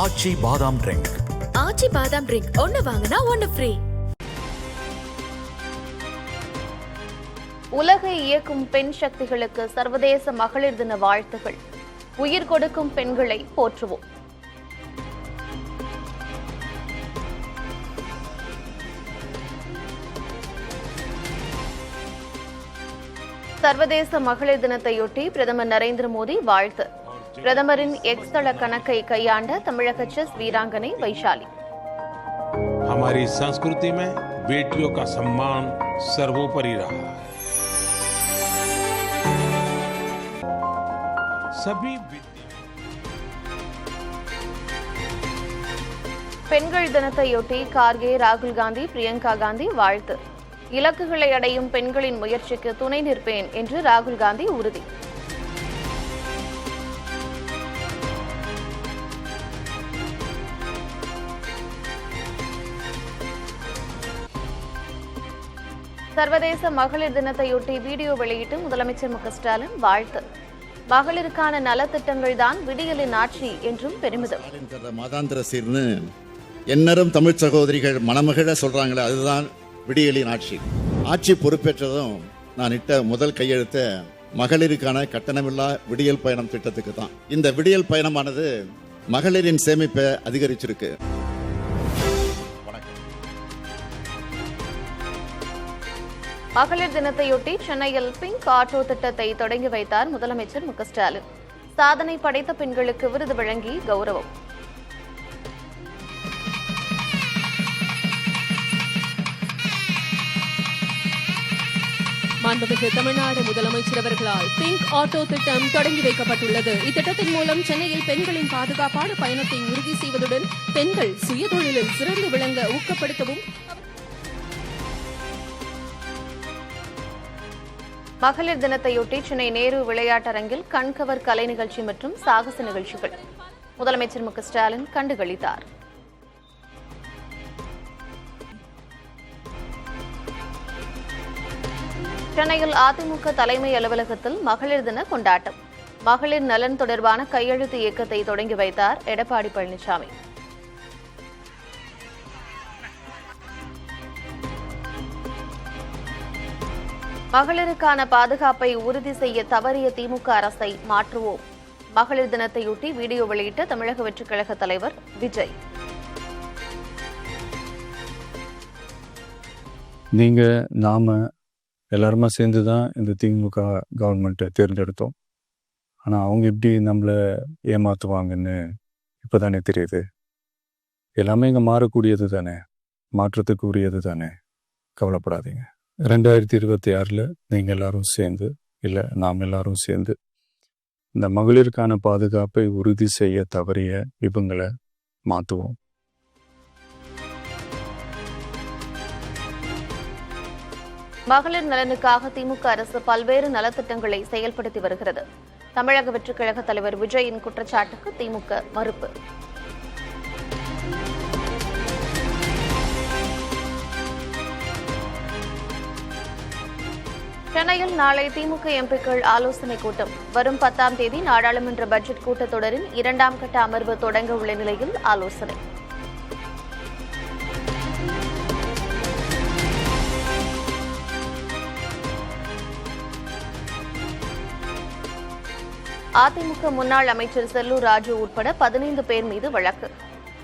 ஆச்சி பாதாம் ட்ரிங்க். ஆச்சி பாதாம் ட்ரிங்க் ஒன்னு வாங்கினா ஒன்னு ஃப்ரீ. உலகை இயக்கும் பெண் சக்திகளுக்கு சர்வதேச மகளிர் தின வாழ்த்துகள். உயிர் கொடுக்கும் பெண்களை போற்றுவோம். சர்வதேச மகளிர் தினத்தையொட்டி பிரதமர் நரேந்திர மோடி வாழ்த்து. பிரதமரின் எக்ஸ் தள கணக்கை கையாண்ட தமிழக செஸ் வீராங்கனை வைஷாலி. हमारी संस्कृति में बेटियों का सम्मान सर्वोपरि रहा है. सभी பெண்கள் தினத்தையொட்டி கார்கே, ராகுல் காந்தி, பிரியங்கா காந்தி வாழ்த்து. இலக்குகளை அடையும் பெண்களின் முயற்சிக்கு துணை நிற்பேன் என்று ராகுல் காந்தி உறுதி. சர்வதேச மகளிர் தினத்தையொட்டி வீடியோ வெளியிட்டு முதலமைச்சர் மு.க. ஸ்டாலின் வாழ்த்து. மகளிருக்கான நலத்திட்டங்கள் தான் விடியலின் ஆட்சி என்றும் பெருமிதம். மாதாந்திர சீர்னு எந்நேரம் தமிழ் சகோதரிகள் மணமகிழ சொல்றாங்களே, அதுதான் விடியலின் ஆட்சி. ஆட்சி பொறுப்பேற்றதும் நான் இட்ட முதல் கையெழுத்த மகளிருக்கான கட்டணமில்லா விடியல் பயணம் திட்டத்துக்கு தான். இந்த விடியல் பயணமானது மகளிரின் சேமிப்பை அதிகரிச்சிருக்கு. மகளிர் தினத்தையொட்டி சென்னையில் பிங்க் ஆட்டோ திட்டத்தை தொடங்கி வைத்தார் முதலமைச்சர் மு.க. ஸ்டாலின். சாதனை படைத்த பெண்களுக்கு விருது வழங்கி கௌரவம். மாண்புமிகு தமிழ்நாடு முதலமைச்சர் அவர்களால் பிங்க் ஆட்டோ திட்டம் தொடங்கி வைக்கப்பட்டுள்ளது. இத்திட்டத்தின் மூலம் சென்னையில் பெண்களின் பாதுகாப்பான பயணத்தை உறுதி செய்வதுடன் பெண்கள் சுயதொழிலில் சிறந்து விளங்க ஊக்கப்படுத்தவும். மகளிர் தினத்தையொட்டி சென்னை நேரு விளையாட்டரங்கில் கண்கவர் கலை நிகழ்ச்சி மற்றும் சாகச நிகழ்ச்சிகள். முதலமைச்சர் மு.க. ஸ்டாலின் கண்டுகளித்தார். சென்னையில் அதிமுக தலைமை அலுவலகத்தில் மகளிர் தின கொண்டாட்டம். மகளிர் நலன் தொடர்பான கையெழுத்து இயக்கத்தை தொடங்கி வைத்தார் எடப்பாடி பழனிசாமி. மகளிருக்கான பாதுகாப்பை உறுதி செய்ய தவறிய திமுக அரசை மாற்றுவோம். மகளிர் தினத்தையொட்டி வீடியோ வெளியிட்ட தமிழக வெற்றிக் கழக தலைவர் விஜய். நாம எல்லாருமா சேர்ந்து தான் இந்த திமுக கவர்மெண்ட்டை தேர்ந்தெடுத்தோம். ஆனால் அவங்க எப்படி நம்மளை ஏமாற்றுவாங்கன்னு இப்போ தானே தெரியுது. எல்லாமே இங்கே மாறக்கூடியது தானே, மாற்றத்துக்கு உரியது தானே. கவலைப்படாதீங்க. 2026 நீங்கள் எல்லாரும் சேர்ந்து, இல்லை நாம் எல்லாரும் சேர்ந்து இந்த மகளிருக்கான பாதுகாப்பை உறுதி செய்ய தவறிய இவங்களை மாற்றுவோம். மகளிர் நலனுக்காக திமுக அரசு பல்வேறு நலத்திட்டங்களை செயல்படுத்தி வருகிறது. தமிழக வெற்றிக் கழக தலைவர் விஜயின் குற்றச்சாட்டுக்கு திமுக மறுப்பு. சென்னையில் நாளை திமுக எம்பிக்கள் ஆலோசனைக் கூட்டம். வரும் 10ஆம் தேதி நாடாளுமன்ற பட்ஜெட் கூட்டத்தொடரின் 2ஆம் கட்ட அமர்வு தொடங்க உள்ள நிலையில் ஆலோசனை. அதிமுக முன்னாள் அமைச்சர் செல்லூர் ராஜு உட்பட 15 பேர் மீது வழக்கு.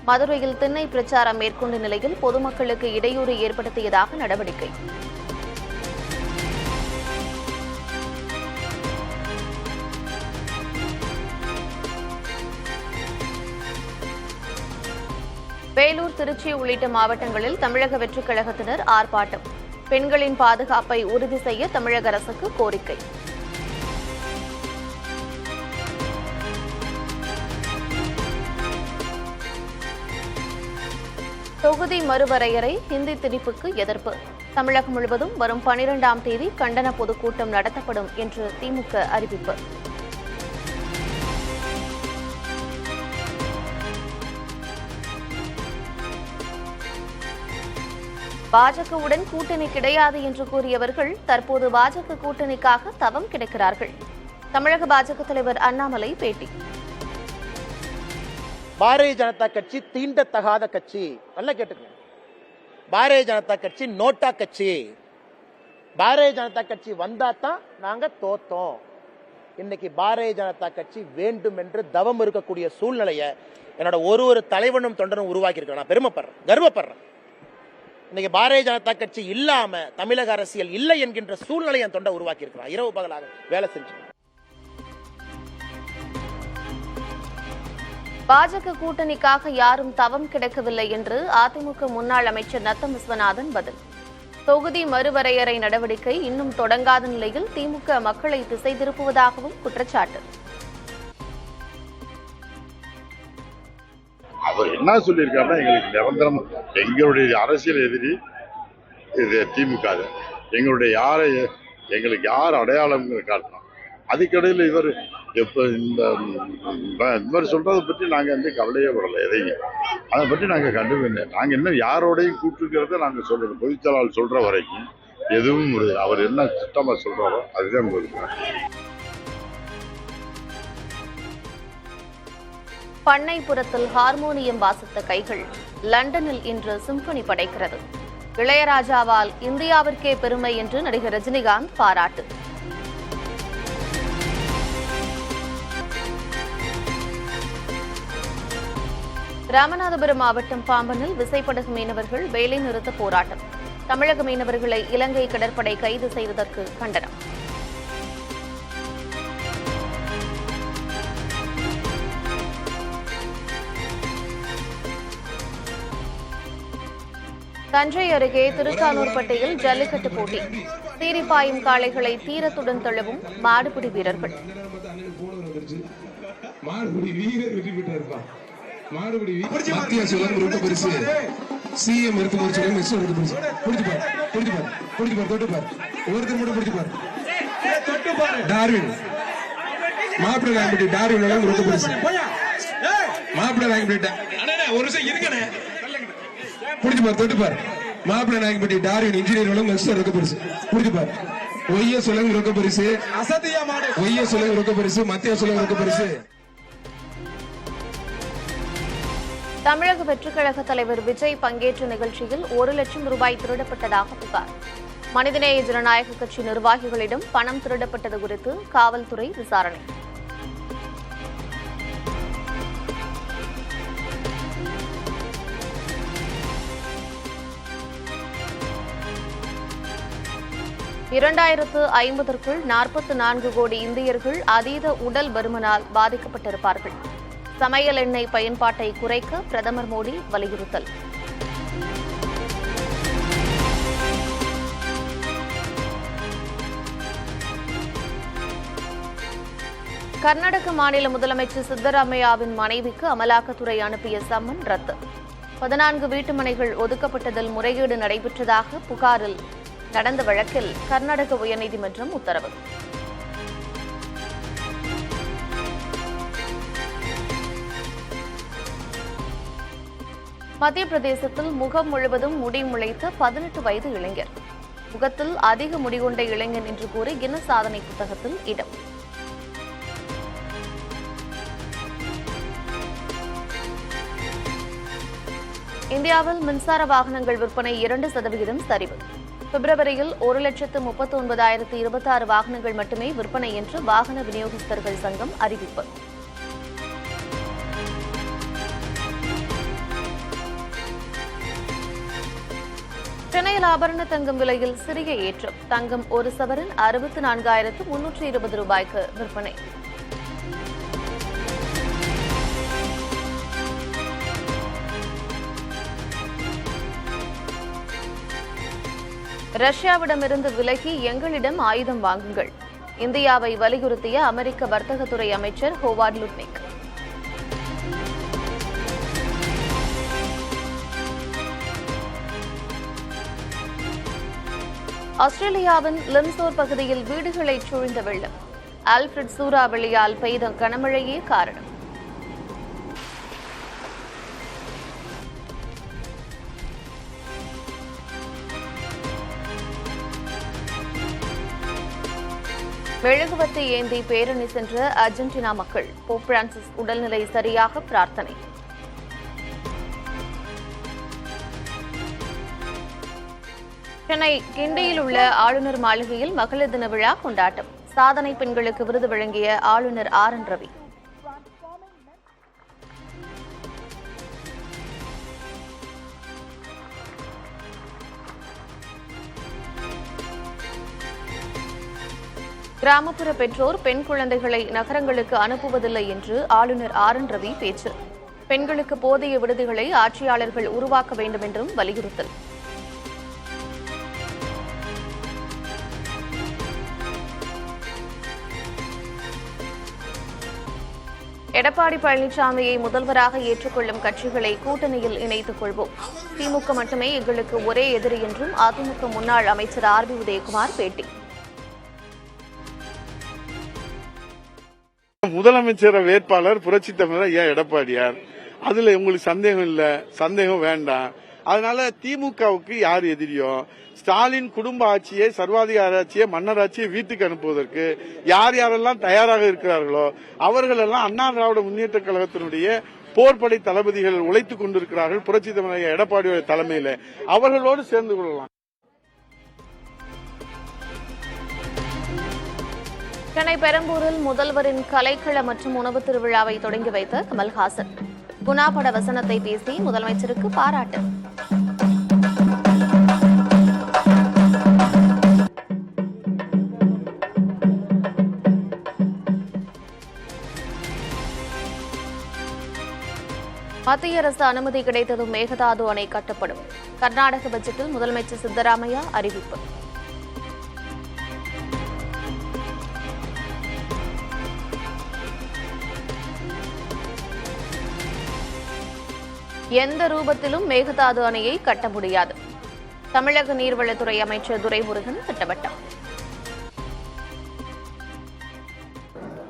மதுரையில் திண்ணை பிரச்சாரம் மேற்கொண்ட நிலையில் பொதுமக்களுக்கு இடையூறு ஏற்படுத்தியதாக நடவடிக்கை. வேலூர், திருச்சி உள்ளிட்ட மாவட்டங்களில் தமிழக வெற்றிக் கழகத்தினர் ஆர்ப்பாட்டம். பெண்களின் பாதுகாப்பை உறுதி செய்ய தமிழக அரசுக்கு கோரிக்கை. தொகுதி மறுவரையறை, ஹிந்தி திணிப்புக்கு எதிர்ப்பு. தமிழகம் முழுவதும் வரும் 12ஆம் தேதி கண்டன பொதுக்கூட்டம் நடத்தப்படும் என்று திமுக அறிவிப்பு. பாஜகவுடன் கூட்டணி கிடையாது என்று கூறியவர்கள் தற்போது பாஜக கூட்டணிக்காக தவம் கிடக்கிறார்கள். தமிழக பாஜக தலைவர் அண்ணாமலை பேட்டி. பாரதிய ஜனதா கட்சி தீண்டத்தகாத கட்சி. நல்லா கேட்டுக்கங்க. பாரதிய ஜனதா கட்சி நோட்டா கட்சி. பாரதிய ஜனதா கட்சி வந்தா தான் நாங்க தோத்தோம். இன்னைக்கு பாரதிய ஜனதா கட்சி வேண்டும் என்று தவம் இருக்கக்கூடிய சூழ்நிலையை என்னோட ஒரு தலைவனும் தொண்டனும் உருவாக்கி இருக்கிறேன். நான் பெருமைப்படுறேன், கர்வப்படுறேன். இன்னைக்கு பாரதிய ஜனதா கட்சி இல்லாம தமிழக அரசியல் இல்லை என்கின்ற சூழ்நிலை என் தொண்டை உருவாக்கி இருக்கிறான். இரவு பகலாக வேலை செஞ்சு. பாஜக கூட்டணிக்காக யாரும் தவம் கிடக்கவில்லை என்று அதிமுக முன்னாள் அமைச்சர் நத்தம் விஸ்வநாதன் பதில். தொகுதி மறுவரையறை நடவடிக்கை இன்னும் தொடங்காத நிலையில் திமுக மக்களை திசை திருப்புவதாகவும் குற்றச்சாட்டு. அவர் என்ன சொல்லியிருக்காருன்னா, எங்களுக்கு நிரந்தரம் எங்களுடைய அரசியல் எதிரி இது திமுக. எங்களுக்கு யார் அடையாளம் காட்டணும். அதுக்கடையில் இவர் எப்போ இந்த மாதிரி சொல்றதை பற்றி நாங்கள் கவலையே படலை. எதையும் அதை பற்றி நாங்கள் கண்டுபிடிங்க. நாங்கள் இன்னும் யாரோடையும் கூப்பிட்டுருக்கிறத நாங்கள் சொல்றோம். பொதுச்செயலாளர் சொல்ற வரைக்கும் எதுவும் அவர் என்ன திட்டமாக சொல்றாரோ அதுதான் கொடுக்குறோம். பண்ணைப்புறத்தில் ஹார்மோனியம் வாசித்த கைகள் லண்டனில் இன்று சிம்பனி படைக்கிறது. இளையராஜாவால் இந்தியாவிற்கே பெருமை என்று நடிகர் ரஜினிகாந்த் பாராட்டு. ராமநாதபுரம் மாவட்டம் பாம்பனில் விசைப்படகு மீனவர்கள் வேலை நிறுத்த போராட்டம். தமிழக மீனவர்களை இலங்கை கடற்படை கைது செய்ததற்கு கண்டனம். தஞ்சை அருகே திருக்கானூர்பட்டியில் ஜல்லிக்கட்டு போட்டி. சீரிப்பாயும் காளைகளை தீரத்துடன் தழுவும் மாடுபிடி வீரர்கள். மத்திய சுழல் ரொட்ட பரிசு சிஎம் இருக்கு ஒரு சுழல் மிஸ் இருக்கு பரிசு. புடிச்சு பார் தொட்டு பார் ஒருத்தர் மட்டும் புடிச்சு பார். டார்வின் மாப்பிள்ளை வாங்கிட்டு டார்வின் ரொட்ட பரிசு. மாப்பிள்ளை வாங்கிட்டு ஒரு நிமிஷம் இருக்கனே. புடிச்சு பார் தொட்டு பார். மாப்பிள்ளை நாயகப்பட்டி டார்வின் இன்ஜினியர் வளம் மிஸ் ரொக்க பரிசு. புடிச்சு பார். ஒய்ய சுழல் ரொக்க பரிசு. அசத்தியா மாடு ஒய்ய சுழல் ரொக்க பரிசு. மத்திய சுழல் ரொக்க பரிசு. தமிழக வெற்றிக் கழக தலைவர் விஜய் பங்கேற்ற நிகழ்ச்சியில் 1 லட்சம் ரூபாய் திருடப்பட்டதாக புகார். மனிதநேய ஜனநாயக கட்சி நிர்வாகிகளிடம் பணம் திருடப்பட்டது குறித்து காவல்துறை விசாரணை. (2050) 44 கோடி இந்தியர்கள் அதீத உடல் பருமனால் பாதிக்கப்பட்டிருப்பார்கள். சமையல் எண்ணெய் பயன்பாட்டை குறைக்க பிரதமர் மோடி வலியுறுத்தல். கர்நாடக மாநில முதலமைச்சர் சித்தராமையாவின் மனைவிக்கு அமலாக்கத்துறை அனுப்பிய சம்மன் ரத்து. 14 வீட்டுமனைகள் ஒதுக்கப்பட்டதில் முறைகேடு நடைபெற்றதாக புகாரில் நடந்த வழக்கில் கர்நாடக உயர்நீதிமன்றம் உத்தரவு. மத்திய பிரதேசத்தில் முகம் முழுவதும் முடி முளைத்த 18 வயது இளைஞர். முகத்தில் அதிக முடி கொண்ட இளைஞன் என்று கூறி கின்னஸ் சாதனை புத்தகத்தில் இடம். இந்தியாவில் மின்சார வாகனங்கள் விற்பனை 2% சரிவு. பிப்ரவரியில் 1,39,026 வாகனங்கள் மட்டுமே விற்பனை என்று வாகன விநியோகஸ்தர்கள் சங்கம் அறிவிப்பு. சென்னையில் ஆபரண தங்கம் விலையில் சிறிய ஏற்றம். தங்கம் 1 சவரன் 64,320 ரூபாய்க்கு விற்பனை. ரஷ்யாவிடமிருந்து விலகி எங்களிடம் ஆயுதம் வாங்குங்கள். இந்தியாவை வலியுறுத்திய அமெரிக்க வர்த்தகத்துறை அமைச்சர் ஹோவார்ட் லுட்னிக். ஆஸ்திரேலியாவின் லிம்சோர் பகுதியில் வீடுகளை சூழ்ந்த வெள்ளம். ஆல்ஃபிரட் சூறாவளியால் பெய்த கனமழையே காரணம். மெழுகுவர்த்தி ஏந்தி பேரணி சென்ற அர்ஜென்டினா மக்கள். போப் பிரான்சிஸ் உடல்நிலை சரியாக பிரார்த்தனை. சென்னை கிண்டியில் உள்ள ஆளுநர் மாளிகையில் மகளிர் தின விழா கொண்டாட்டம். சாதனை பெண்களுக்கு விருது வழங்கிய ஆளுநர் RN ரவி. கிராமப்புற பெற்றோர் பெண் குழந்தைகளை நகரங்களுக்கு அனுப்புவதில்லை என்று ஆளுநர் RN ரவி பேச்சு. பெண்களுக்கு போதிய விடுதிகளை ஆட்சியாளர்கள் உருவாக்க வேண்டும் என்றும் வலியுறுத்தல். எடப்பாடி பழனிசாமியை முதல்வராக ஏற்றுக்கொள்ளும் கட்சிகளை கூட்டணியில் இணைத்துக் கொள்வோம். திமுக மட்டுமே எங்களுக்கு ஒரே எதிரி என்றும் அதிமுக முன்னாள் அமைச்சர் RB உதயகுமார் பேட்டி. முதலமைச்சர் வேட்பாளர் புரட்சி தமிழர் ஐயா எடப்பாடியார். அதுல உங்களுக்கு சந்தேகம் இல்ல, சந்தேகம் வேண்டாம். அதனால திமுகவுக்கு யார் எதிரியோ, ஸ்டாலின் குடும்ப ஆட்சியை, சர்வாதிகார ஆட்சியை, மன்னர் ஆட்சியை வீட்டுக்கு அனுப்புவதற்கு யார் யாரெல்லாம் தயாராக இருக்கிறார்களோ அவர்கள் எல்லாம் அண்ணா திராவிட முன்னேற்ற கழகத்தினுடைய போர்படை தளபதிகள் உழைத்துக் கொண்டிருக்கிறார்கள். புரட்சி தமிழர் எடப்பாடியோட தலைமையில அவர்களோடு சேர்ந்து கொள்ளலாம். சென்னை பெரம்பூரில் முதல்வரின் கலைக்கள மற்றும் உணவு திருவிழாவை தொடங்கி வைத்த கமல்ஹாசன். குணா பட வசனத்தை பேசி முதலமைச்சருக்கு பாராட்டு. மத்திய அரசு அனுமதி கிடைத்ததும் மேகதாது அணை கட்டப்படும். கர்நாடக பட்ஜெட்டில் முதலமைச்சர் சித்தராமையா அறிவிப்பு. எந்த ரூபத்திலும் மேகதாது அணையை கட்ட முடியாது. தமிழக நீர்வளத்துறை அமைச்சர் துரைமுருகன் திட்டவட்டம்.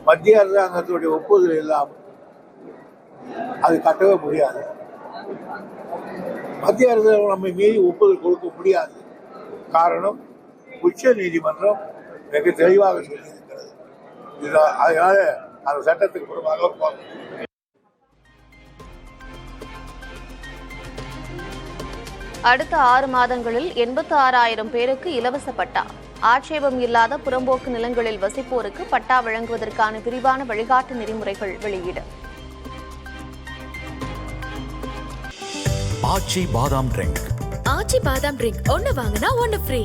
மத்திய அரசாங்கத்துடைய ஒப்புதல் இல்லாமல் அது கட்டவே முடியாது. மத்திய அரசாங்கம் நம்மை மீறி ஒப்புதல் கொடுக்க முடியாது. காரணம், உச்ச நீதிமன்றம் மிக தெளிவாக சொல்லியிருக்கிறது. அதனால அந்த சட்டத்துக்கு புறமாக அடுத்த 6 மாதங்களில் 86,000 பேருக்கு இலவச பட்டா. ஆட்சேபம் இல்லாத புறம்போக்கு நிலங்களில் வசிப்போருக்கு பட்டா வழங்குவதற்கான விரிவான வழிகாட்டு நெறிமுறைகள் வெளியீடு. ஆச்சி பாதாம் ட்ரிங்க். ஆச்சி பாதாம் ட்ரிங்க் ஒன்னு வாங்கினா ஒன்னு ஃப்ரீ.